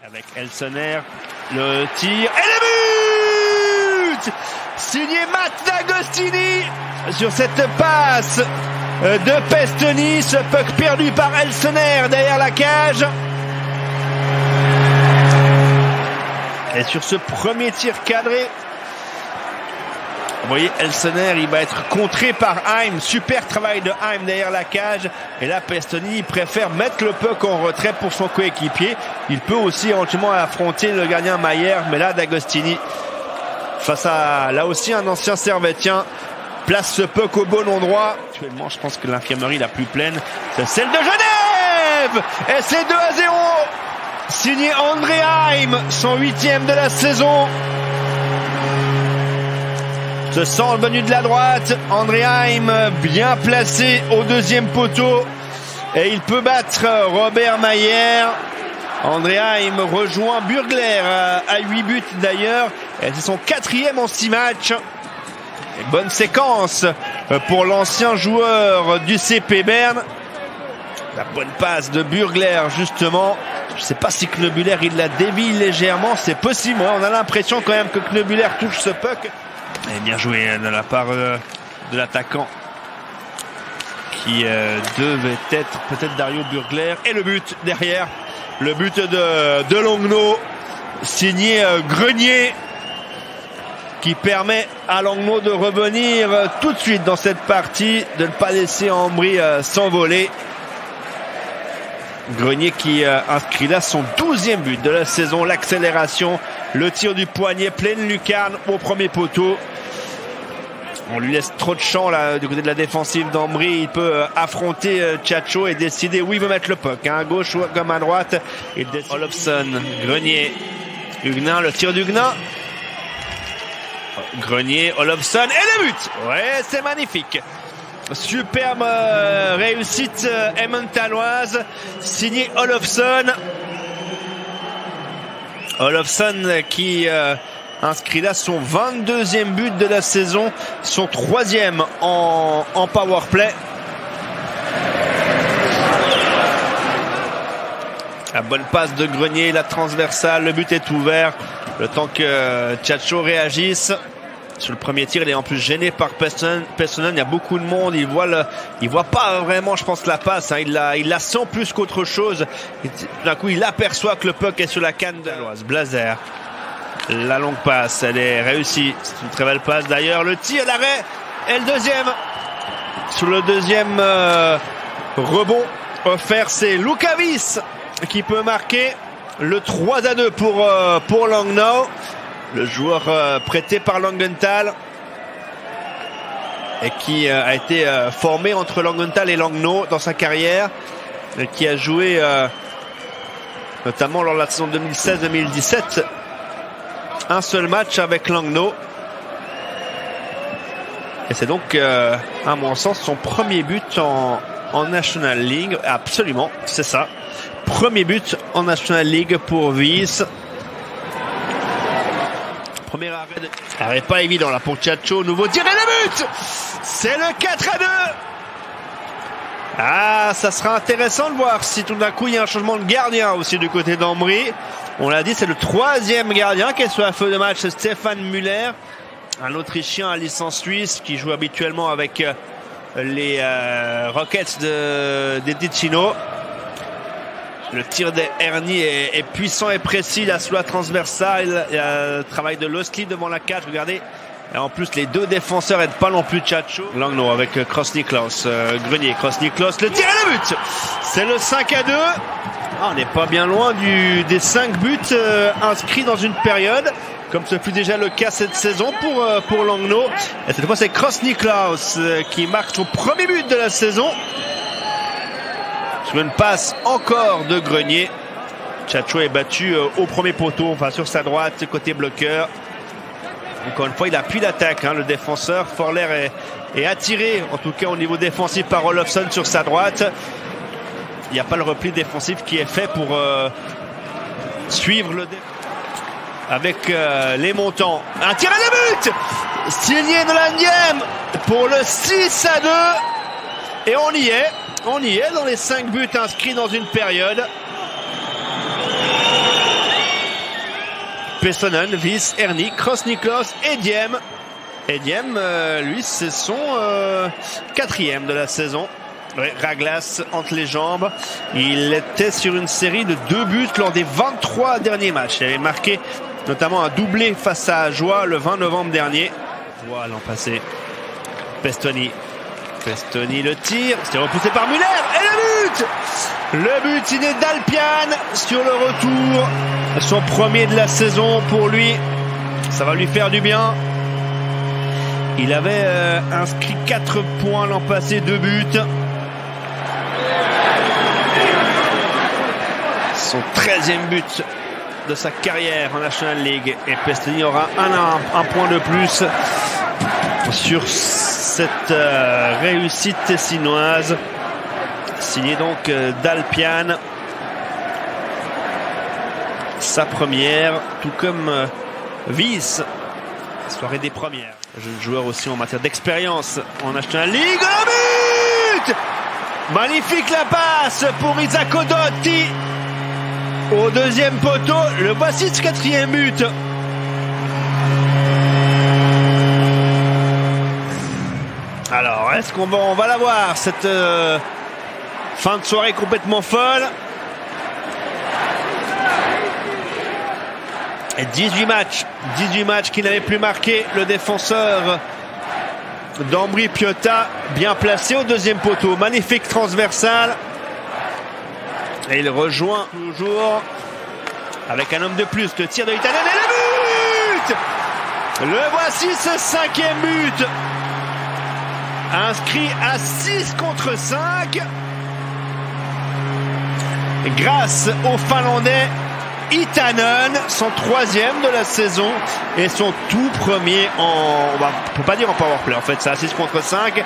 Avec Elsener, le tir et le but signé Matt D'Agostini sur cette passe de Pestoni, ce puck perdu par Elsener derrière la cage. Et sur ce premier tir cadré, vous voyez Elsener, il va être contré par Heim. Super travail de Heim derrière la cage. Et là, Pestoni, il préfère mettre le puck en retrait pour son coéquipier. Il peut aussi éventuellement affronter le gardien Mayer. Mais là, D'Agostini, face à là aussi un ancien Servetien, place ce puck au bon endroit. Actuellement, je pense que l'infirmerie la plus pleine, c'est celle de Genève. Et c'est 2-0. Signé André Heim, son 8e de la saison. Ce centre venu de la droite, André Heim bien placé au deuxième poteau. Et il peut battre Robert Mayer. André Heim rejoint Burgler à 8 buts d'ailleurs. Et c'est son 4e en 6 matchs. Et bonne séquence pour l'ancien joueur du CP Berne. La bonne passe de Burgler justement. Je ne sais pas si Knobuller il la dévie légèrement. C'est possible. On a l'impression quand même que Knobuller touche ce puck. Et bien joué de la part de l'attaquant qui devait être peut-être Dario Burgler. Et le but derrière. Le but de Longno signé Grenier qui permet à Longno de revenir tout de suite dans cette partie, de ne pas laisser Ambry s'envoler. Grenier qui inscrit là son 12e but de la saison. L'accélération, le tir du poignet, pleine lucarne au premier poteau. On lui laisse trop de champ là du côté de la défensive d'Ambry. Il peut affronter Tchatcho et décider où il veut mettre le puck, à gauche ou comme à droite. Olofsson, Grenier, Huguenin, le tir d'Huguenin. Grenier, Olofsson et le but. Ouais, c'est magnifique. Superbe réussite emmentaloise, signé Olofsson. Olofsson qui inscrit là son 22e but de la saison, son 3e en powerplay. La bonne passe de Grenier, la transversale, le but est ouvert. Le temps que Tchatcho réagisse. Sur le premier tir, il est en plus gêné par Pessonen. Il y a beaucoup de monde. Il voit pas vraiment, je pense, la passe. Hein. Il la sent plus qu'autre chose. D'un coup, il aperçoit que le puck est sur la canne de l'Oise. Blazer. La longue passe, elle est réussie. C'est une très belle passe d'ailleurs. Le tir, l'arrêt. Et le deuxième. Sur le deuxième rebond offert, c'est Lukavis qui peut marquer le 3-2 pour Langnau. Le joueur prêté par Langenthal et qui a été formé entre Langenthal et Langnau dans sa carrière, et qui a joué notamment lors de la saison 2016-2017 un seul match avec Langnau. Et c'est donc à mon sens son premier but en National League. Absolument, c'est ça. Premier but en National League pour Wyss. Premier arrêt pas évident là pour Tchatcho. Nouveau tir et le but. C'est le 4-2. Ah, ça sera intéressant de voir si tout d'un coup il y a un changement de gardien aussi du côté d'Ambry. On l'a dit, c'est le 3e gardien qui est sur la feuille de match, c'est Stefan Müller, un Autrichien à licence suisse qui joue habituellement avec les Rockets de Ticino. Le tir d'Ernie est puissant et précis, la sloie transversale, il y a le travail de Losli devant la cage, regardez. Et en plus, les deux défenseurs n'aident pas non plus Tchatcho. Langnau avec Krosny-Klaus, Grenier, Krosny-Klaus, le tir et le but. C'est le 5-2. Ah, on n'est pas bien loin des 5 buts inscrits dans une période, comme ce fut déjà le cas cette saison pour Langnau. Et cette fois, c'est Krosny-Klaus qui marque son premier but de la saison. Sur une passe encore de Grenier. Tchatcho est battu au premier poteau, enfin sur sa droite, côté bloqueur. Encore une fois, il appuie l'attaque, hein, le défenseur. Forler est attiré, en tout cas au niveau défensif, par Olofsson sur sa droite. Il n'y a pas le repli défensif qui est fait pour suivre le avec les montants. Un tir à deux buts signé de l'Indien pour le 6-2. Et on y est dans les 5 buts inscrits dans une période. Pessonen, Wyss, Erni, Kroos-Niklas et Diem. Et Diem, lui, c'est son 4e de la saison. Ouais, Raglas entre les jambes. Il était sur une série de 2 buts lors des 23 derniers matchs. Il avait marqué notamment un doublé face à Joie le 20 novembre dernier. Joie l'an passé. Pestoni. Pestoni le tire. C'était repoussé par Müller. Et le but! Le but signé d'Alpian sur le retour. Son premier de la saison pour lui. Ça va lui faire du bien. Il avait inscrit 4 points l'an passé, 2 buts. Son 13e but de sa carrière en National League. Et Pestoni aura un point de plus sur cette réussite tessinoise. Signé donc d'Alpian. Sa première, tout comme Wyss. Soirée des premières. Jeune joueur aussi en matière d'expérience en National League. Le but! Magnifique la passe pour Isacco Dotti. Au 2e poteau, le voici ce 4e but. Alors, est-ce qu'on va la voir cette fin de soirée complètement folle? 18 matchs qui n'avait plus marqué. Le défenseur d'Ambri Piotta, bien placé au 2e poteau. Magnifique transversale. Et il rejoint toujours avec un homme de plus. Le tir de Itanen et le but! Le voici, ce 5e but. Inscrit à 6 contre 5. Grâce au Finlandais Itanen, son 3e de la saison et son tout premier on peut pas dire en powerplay en fait, c'est à 6 contre 5.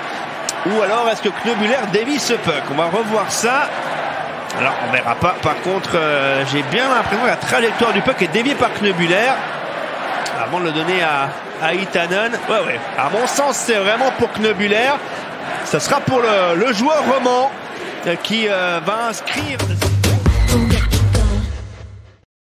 Ou alors est-ce que Knobuller dévie ce puck? On va revoir ça. Alors on verra pas. Par contre, j'ai bien l'impression que la trajectoire du puck est déviée par Knobuller avant de le donner à Itanen. Ouais. À mon sens, c'est vraiment pour Knobuller. Ça sera pour le joueur roman qui va inscrire.